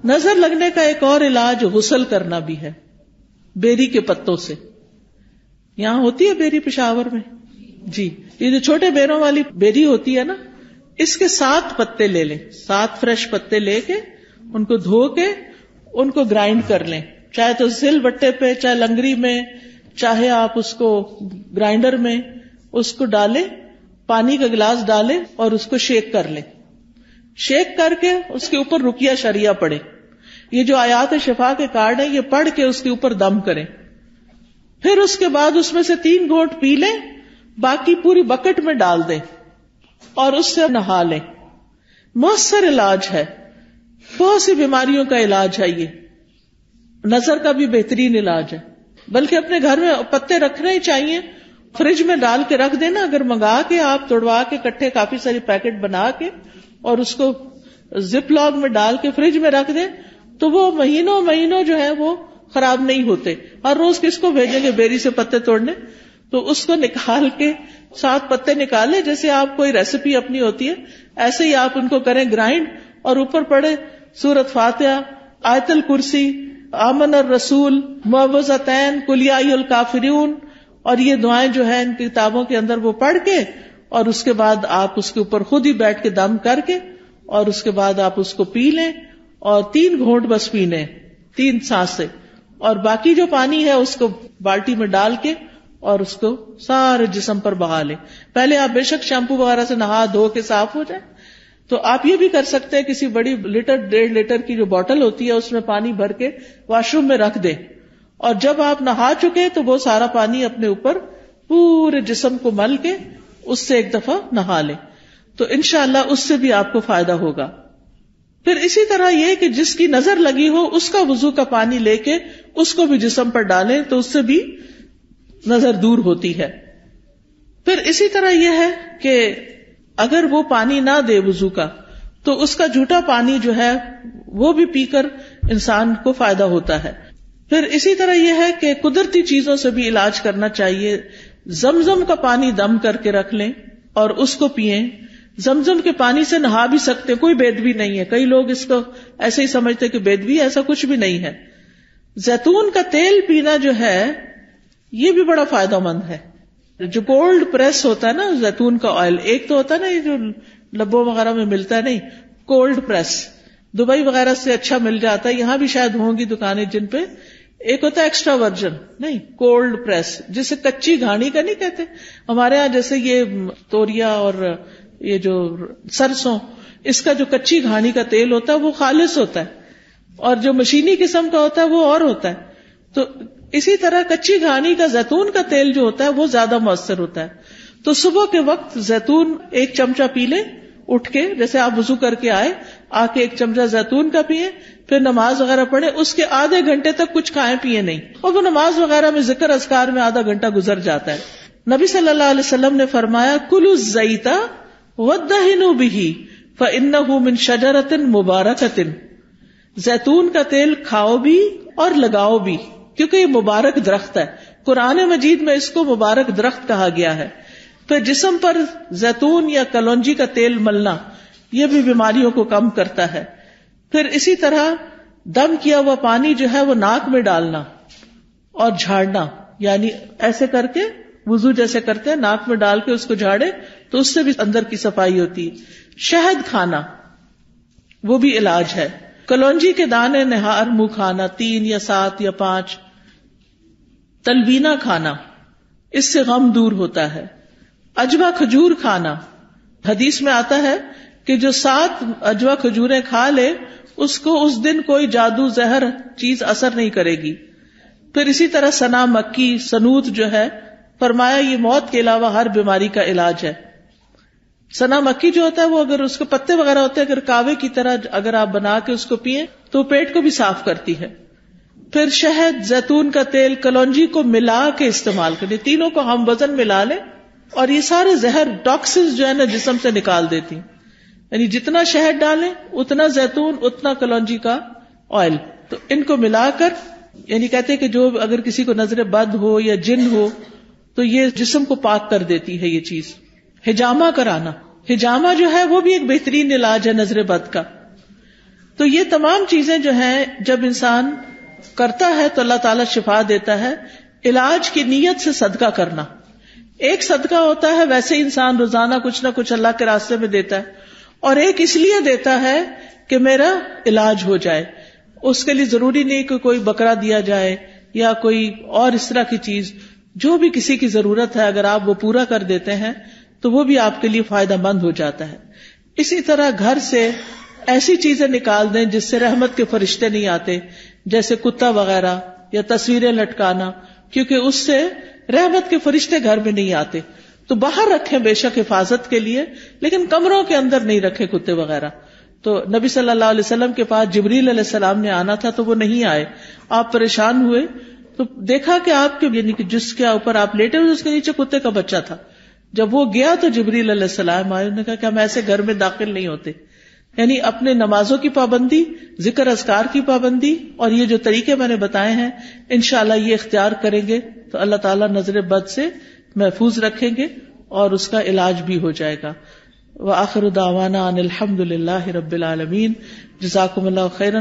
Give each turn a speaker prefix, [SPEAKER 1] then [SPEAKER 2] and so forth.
[SPEAKER 1] نظر لگنے کا ایک اور علاج غسل کرنا بھی ہے، بیری کے پتوں سے. یہاں ہوتی ہے بیری پشاور میں؟ جی، یہ جو چھوٹے بیروں والی بیری ہوتی ہے نا، اس کے 7 پتے لے لیں، 7 فریش پتے لے کے ان کو دھو کے ان کو گرائنڈ کر لیں، چاہے تو سل بٹے پہ، چاہے لنگری میں، چاہے آپ اس کو گرائنڈر میں اس کو ڈالیں، پانی کا گلاس ڈالیں اور اس کو شیک کر لیں. شیک کر کے اس کے اوپر رقیہ شریعہ پڑھیں. یہ جو آیات شفا کے کارڈ ہیں یہ پڑھ کے اس کے اوپر دم کریں. پھر اس کے بعد اس میں سے 3 گھونٹ پی لیں، باقی پوری بکٹ میں ڈال دیں اور اس سے نہا لیں. مؤثر علاج ہے، بہت سی بیماریوں کا علاج ہے. یہ نظر کا بھی بہترین علاج ہے. بلکہ اپنے گھر میں پتے رکھنے ہی چاہیے، فریج میں ڈال کے رکھ دینا. اگر منگا کے آپ توڑوا کے کٹھے کافی ساری پیکٹ بنا کے اور اس کو زپ لاگ میں ڈال کے فریج میں رکھ دیں تو وہ مہینوں جو ہے وہ خراب نہیں ہوتے. ہر روز کس کو بھیجیں گے بیری سے پتے توڑنے؟ تو اس کو نکال کے 7 پتے نکالے، جیسے آپ کوئی ریسیپی اپنی ہوتی ہے ایسے ہی آپ ان کو کریں گرائنڈ، اور اوپر پڑھے سورۃ فاتحہ، آیت الکرسی، آمن الرسول، معوذتین، قل یا ایھا الکافرون، اور یہ دعائیں جو ہیں ان کتابوں کے اندر وہ پڑھ کے، اور اس کے بعد آپ اس کے اوپر خود ہی بیٹھ کے دم کر کے، اور اس کے بعد آپ اس کو پی لیں، اور 3 گھونٹ بس پینے، 3 سانسیں، اور باقی جو پانی ہے اس کو بالٹی میں ڈال کے اور اس کو سارے جسم پر بہا لیں. پہلے آپ بے شک شیمپو وغیرہ سے نہا دھو کے صاف ہو جائیں. تو آپ یہ بھی کر سکتے ہیں، کسی بڑی لیٹر 1.5 لیٹر کی جو بوٹل ہوتی ہے اس میں پانی بھر کے واش روم میں رکھ دیں، اور جب آپ نہا چکے تو وہ سارا پانی اپنے اوپر پورے جسم کو مل کے اس سے ایک دفعہ نہا لیں. تو انشاءاللہ اس سے بھی آپ کو فائدہ ہوگا. پھر اسی طرح یہ کہ جس کی نظر لگی ہو اس کا وضو کا پانی لے کے اس کو بھی جسم پر ڈالیں تو اس سے بھی نظر دور ہوتی ہے. پھر اسی طرح یہ ہے کہ اگر وہ پانی نہ دے وضو کا تو اس کا جھوٹا پانی جو ہے وہ بھی پی کر انسان کو فائدہ ہوتا ہے. پھر اسی طرح یہ ہے کہ قدرتی چیزوں سے بھی علاج کرنا چاہیے. زمزم کا پانی دم کر کے رکھ لیں اور اس کو پئیں. زمزم کے پانی سے نہا بھی سکتے، کوئی بیدبی نہیں ہے. کئی لوگ اس کو ایسے ہی سمجھتے کہ بیدبی، ایسا کچھ بھی نہیں ہے. زیتون کا تیل پینا جو ہے یہ بھی بڑا فائدہ مند ہے. جو کولڈ پریس ہوتا ہے نا زیتون کا آئل، ایک تو ہوتا ہے نا یہ جو ڈبوں وغیرہ میں ملتا ہے، نہیں، کولڈ پریس دبئی وغیرہ سے اچھا مل جاتا ہے، یہاں بھی شاید ہوں گی دکانیں جن پہ. ایک ہوتا ہے ایکسٹرا ورجن، نہیں، کولڈ پریس، جسے کچی گھاڑی کا نہیں کہتے ہمارے ہاں. جیسے یہ توریا اور یہ جو سرسوں، اس کا جو کچی گھاڑی کا تیل ہوتا ہے وہ خالص ہوتا ہے، اور جو مشینی قسم کا ہوتا ہے وہ اور ہوتا ہے. تو اسی طرح کچی گھاڑی کا زیتون کا تیل جو ہوتا ہے وہ زیادہ مؤثر ہوتا ہے. تو صبح کے وقت زیتون 1 چمچہ پی لیں اٹھ کے، جیسے آپ وضو کر کے آئے، آ کے 1 چمچہ زیتون کا پیئیں، پھر نماز وغیرہ پڑھیں. اس کے آدھے گھنٹے تک کچھ کھائیں پیئیں نہیں، اور وہ نماز وغیرہ میں ذکر اذکار میں آدھا گھنٹہ گزر جاتا ہے. نبی صلی اللہ علیہ وسلم نے فرمایا کلوا الزیت وادہنوا بہ فإنہ من شجرۃ مبارکۃ، زیتون کا تیل کھاؤ بھی اور لگاؤ بھی، کیونکہ یہ مبارک درخت ہے. قرآن مجید میں اس کو مبارک درخت کہا گیا ہے. پھر جسم پر زیتون یا کلونجی کا تیل ملنا یہ بھی بیماریوں کو کم کرتا ہے. پھر اسی طرح دم کیا ہوا پانی جو ہے وہ ناک میں ڈالنا اور جھاڑنا، یعنی ایسے کر کے وضو جیسے کرتے ہیں ناک میں ڈال کے اس کو جھاڑے تو اس سے بھی اندر کی صفائی ہوتی ہے. شہد کھانا وہ بھی علاج ہے. کلونجی کے دانے نہار منہ کھانا 3 یا 7 یا 5. تلبینہ کھانا، اس سے غم دور ہوتا ہے. اجوا کھجور کھانا، حدیث میں آتا ہے کہ جو 7 اجوا کھجوریں کھا لے اس کو اس دن کوئی جادو زہر چیز اثر نہیں کرے گی. پھر اسی طرح سنا مکی، سنوت جو ہے فرمایا یہ موت کے علاوہ ہر بیماری کا علاج ہے. سنا مکی جو ہوتا ہے وہ اگر اس کے پتے وغیرہ ہوتے ہیں، اگر کاوے کی طرح اگر آپ بنا کے اس کو پیئیں تو پیٹ کو بھی صاف کرتی ہے. پھر شہد، زیتون کا تیل، کلونجی کو ملا کے استعمال کریں، تینوں کو ہم وزن ملا لیں، اور یہ سارے زہر ٹاکسنز جو ہے نا جسم سے نکال دیتی. یعنی جتنا شہد ڈالیں اتنا زیتون، اتنا کلونجی کا آئل، تو ان کو ملا کر، یعنی کہتے ہیں کہ جو اگر کسی کو نظر بد ہو یا جن ہو تو یہ جسم کو پاک کر دیتی ہے یہ چیز. حجامہ کرانا، حجامہ جو ہے وہ بھی ایک بہترین علاج ہے نظر بد کا. تو یہ تمام چیزیں جو ہیں جب انسان کرتا ہے تو اللہ تعالیٰ شفا دیتا ہے. علاج کی نیت سے صدقہ کرنا ایک صدقہ ہوتا ہے، ویسے انسان روزانہ کچھ نہ کچھ اللہ کے راستے میں دیتا ہے، اور ایک اس لیے دیتا ہے کہ میرا علاج ہو جائے. اس کے لیے ضروری نہیں کہ کوئی بکرا دیا جائے یا کوئی اور اس طرح کی چیز، جو بھی کسی کی ضرورت ہے اگر آپ وہ پورا کر دیتے ہیں تو وہ بھی آپ کے لیے فائدہ مند ہو جاتا ہے. اسی طرح گھر سے ایسی چیزیں نکال دیں جس سے رحمت کے فرشتے نہیں آتے، جیسے کتا وغیرہ یا تصویریں لٹکانا، کیونکہ اس سے رحمت کے فرشتے گھر میں نہیں آتے. تو باہر رکھیں بے شک حفاظت کے لیے، لیکن کمروں کے اندر نہیں رکھیں کتے وغیرہ. تو نبی صلی اللہ علیہ وسلم کے پاس جبریل علیہ السلام نے آنا تھا تو وہ نہیں آئے. آپ پریشان ہوئے تو دیکھا کہ آپ کے یعنی کہ جس کے اوپر آپ لیٹے ہوئے اس کے نیچے کتے کا بچہ تھا. جب وہ گیا تو جبریل علیہ السلام آئے، انہوں نے کہا کہ ہم ایسے گھر میں داخل نہیں ہوتے. یعنی اپنے نمازوں کی پابندی، ذکر اذکار کی پابندی، اور یہ جو طریقے میں نے بتائے ہیں انشاءاللہ یہ اختیار کریں گے تو اللہ تعالیٰ نظر بد سے محفوظ رکھیں گے اور اس کا علاج بھی ہو جائے گا. وآخر دعوانا ان الحمد للہ رب العالمین. جزاکم اللہ خیرا.